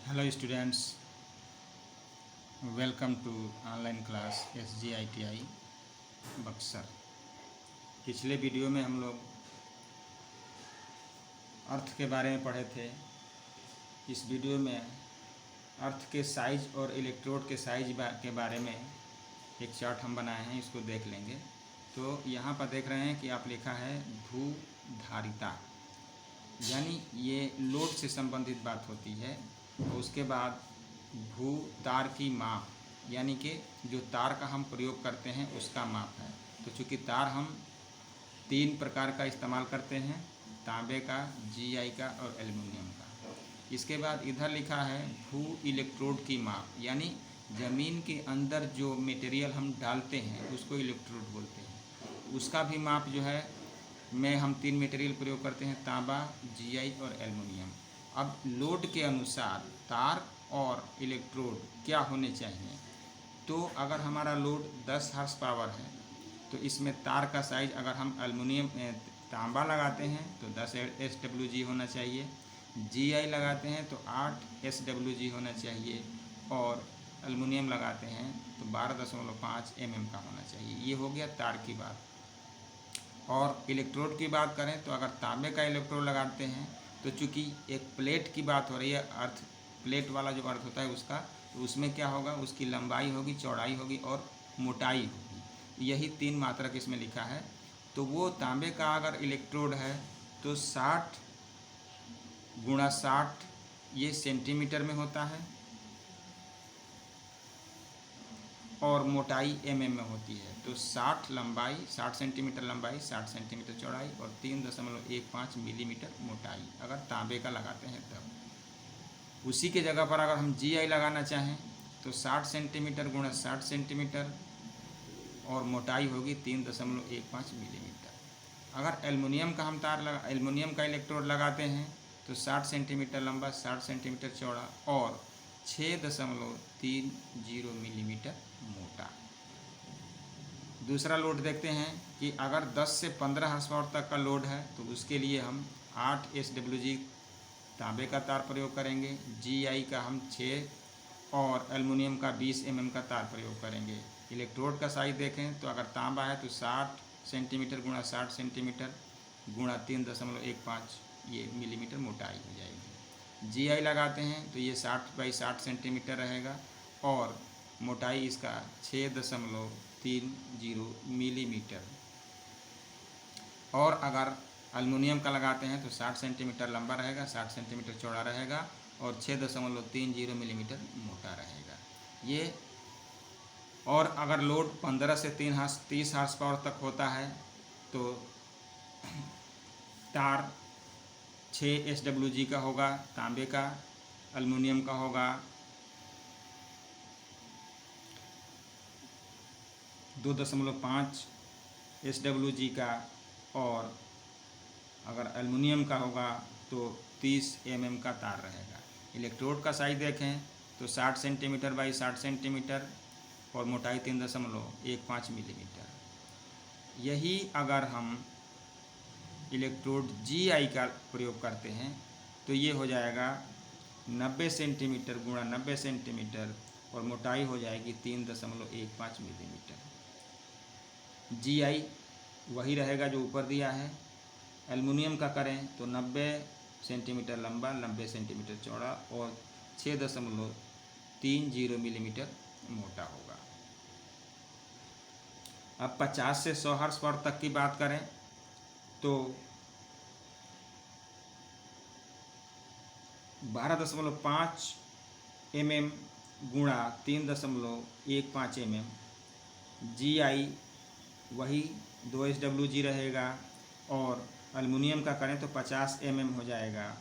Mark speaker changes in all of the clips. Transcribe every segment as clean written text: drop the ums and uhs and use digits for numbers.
Speaker 1: Hello students, welcome to online class SGITI Buxar. पिछले video में हम लोग अर्थ के बारे में पढ़े थे। इस वीडियो में अर्थ के साइज और इलेक्ट्रोड के साइज के बारे में एक चार्ट हम बनाए हैं, इसको देख लेंगे। तो यहाँ पर देख रहे हैं कि आप लिखा है भूधारिता, यानी ये लोड से संबंधित बात होती है। तो उसके बाद भू तार की माप, यानी कि जो तार का हम प्रयोग करते हैं उसका माप है। तो चूँकि तार हम 3 प्रकार का इस्तेमाल करते हैं, तांबे का, GI का और एल्युमिनियम का। इसके बाद इधर लिखा है भू इलेक्ट्रोड की माप, यानी ज़मीन के अंदर जो मटेरियल हम डालते हैं उसको इलेक्ट्रोड बोलते हैं। उसका भी माप जो है में हम 3 मटेरियल प्रयोग करते हैं, तांबा, GI और एल्युमिनियम। अब लोड के अनुसार तार और इलेक्ट्रोड क्या होने चाहिए। तो अगर हमारा लोड 10 हार्स पावर है तो इसमें तार का साइज, अगर हम एल्युमिनियम तांबा लगाते हैं तो 10 SWG होना चाहिए, GI लगाते हैं तो 8 SWG होना चाहिए, और एल्युमिनियम लगाते हैं तो 12.5 mm का होना चाहिए। ये हो गया तार की बात। और इलेक्ट्रोड की बात करें तो अगर तांबे का इलेक्ट्रोड लगाते हैं तो चूँकि एक प्लेट की बात हो रही है, अर्थ प्लेट वाला जो अर्थ होता है उसका, तो उसमें क्या होगा, उसकी लंबाई होगी, चौड़ाई होगी और मोटाई होगी। यही 3 मात्रक इसमें लिखा है। तो वो तांबे का अगर इलेक्ट्रोड है तो 60 × 60 ये सेंटीमीटर में होता है, और मोटाई mm में होती है। तो 60 लंबाई, 60 सेंटीमीटर लंबाई, 60 सेंटीमीटर चौड़ाई और 3.15 मिलीमीटर मोटाई, अगर तांबे का लगाते हैं तब। उसी के जगह पर अगर हम GI लगाना चाहें तो 60 सेंटीमीटर × 60 सेंटीमीटर और मोटाई होगी 3.15 मिलीमीटर। अगर एल्युमिनियम का हम एल्युमिनियम का इलेक्ट्रोड लगाते हैं तो 60 सेंटीमीटर लंबा, 60 सेंटीमीटर चौड़ा और 6.30 मिलीमीटर मोटा। दूसरा लोड देखते हैं कि अगर 10 से 15 हार्स पावर तक का लोड है तो उसके लिए हम 8 SWG तांबे का तार प्रयोग करेंगे, GI का हम 6 और एल्युमिनियम का 20 mm का तार प्रयोग करेंगे। इलेक्ट्रोड का साइज देखें तो अगर तांबा है तो 60 सेंटीमीटर × 60 सेंटीमीटर × 3.15 ये मिलीमीटर मोटाई हो जाएगी। GI लगाते हैं तो ये 60 × 60 सेंटीमीटर रहेगा और मोटाई इसका 6.30 मिलीमीटर। और अगर एल्युमिनियम का लगाते हैं तो 60 सेंटीमीटर लंबा रहेगा, 60 सेंटीमीटर चौड़ा रहेगा और 6.30 मिलीमीटर मोटा रहेगा ये। और अगर लोड 15 से 30 हार्स पावर तक होता है तो तार 6 SWG का होगा, तांबे का, एल्युमिनियम का होगा 2.5 SWG का, और अगर एल्युमिनियम का होगा तो 30 mm का तार रहेगा। इलेक्ट्रोड का साइज देखें तो 60 सेंटीमीटर × 60 सेंटीमीटर और मोटाई 3.15 मिलीमीटर। यही अगर हम इलेक्ट्रोड GI का प्रयोग करते हैं तो ये हो जाएगा 90 सेंटीमीटर × 90 सेंटीमीटर और मोटाई हो जाएगी 3.15 मिलीमीटर। GI वही रहेगा जो ऊपर दिया है। एल्युमिनियम का करें तो 90 सेंटीमीटर लंबा, 90 सेंटीमीटर चौड़ा और 6.30 मिलीमीटर मोटा होगा। अब 50 से 100 हार्स पावर तक की बात करें तो 12.5 mm × 3.15 mm। GI वही 2 SWG रहेगा, और एल्युमिनियम का करें तो 50 mm हो जाएगा।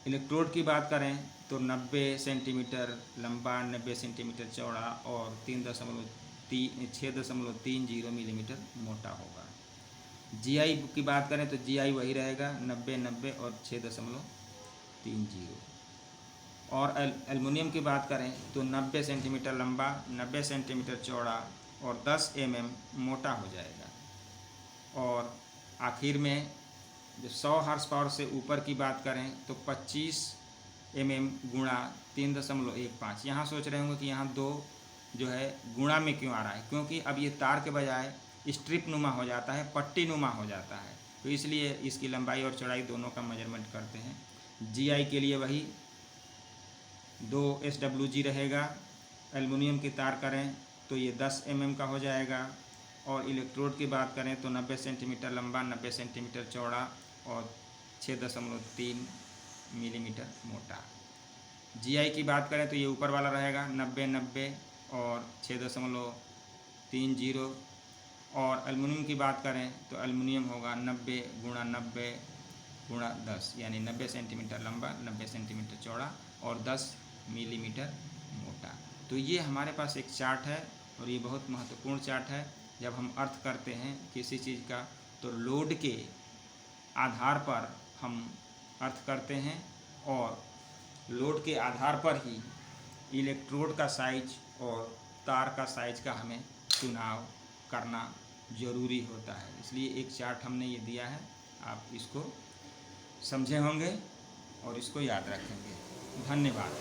Speaker 1: इलेक्ट्रोड की बात करें तो 90 सेंटीमीटर लंबा, 90 सेंटीमीटर चौड़ा और 6.30 मिलीमीटर मोटा होगा। GI की बात करें तो GI वही रहेगा, 90 90 और 6.30। और एल्युमिनियम की बात करें तो 90 सेंटीमीटर लंबा, 90 सेंटीमीटर चौड़ा और 10 mm मोटा हो जाएगा। और आखिर में जब 100 हॉर्स पावर से ऊपर की बात करें तो 25 mm गुणा 3.15। यहाँ सोच रहे होंगे कि यहाँ 2 जो है गुणा में क्यों आ रहा है, क्योंकि अब ये तार के बजाय स्ट्रिप नुमा हो जाता है, पट्टी नुमा हो जाता है, तो इसलिए इसकी लंबाई और चौड़ाई दोनों का मेजरमेंट करते हैं। GI के लिए वही 2 SWG रहेगा। एल्युमिनियम की तार करें तो ये 10 mm का हो जाएगा, और इलेक्ट्रोड की बात करें तो 90 सेंटीमीटर लंबा, 90 सेंटीमीटर चौड़ा और 6.3 मिलीमीटर मोटा। GI की बात करें तो ये ऊपर वाला रहेगा 90 और 6.30, और एल्युमिनियम की बात करें तो एल्युमिनियम होगा 90 गुणा 90 गुणा 10, यानी 90 सेंटीमीटर लंबा, 90 सेंटीमीटर चौड़ा और 10 मिलीमीटर मोटा। तो ये हमारे पास एक चार्ट है, और ये बहुत महत्वपूर्ण चार्ट है। जब हम अर्थ करते हैं किसी चीज़ का तो लोड के आधार पर हम अर्थ करते हैं, और लोड के आधार पर ही इलेक्ट्रोड का साइज और तार का साइज का हमें चुनाव करना ज़रूरी होता है। इसलिए एक चार्ट हमने ये दिया है, आप इसको समझे होंगे और इसको याद रखेंगे। धन्यवाद।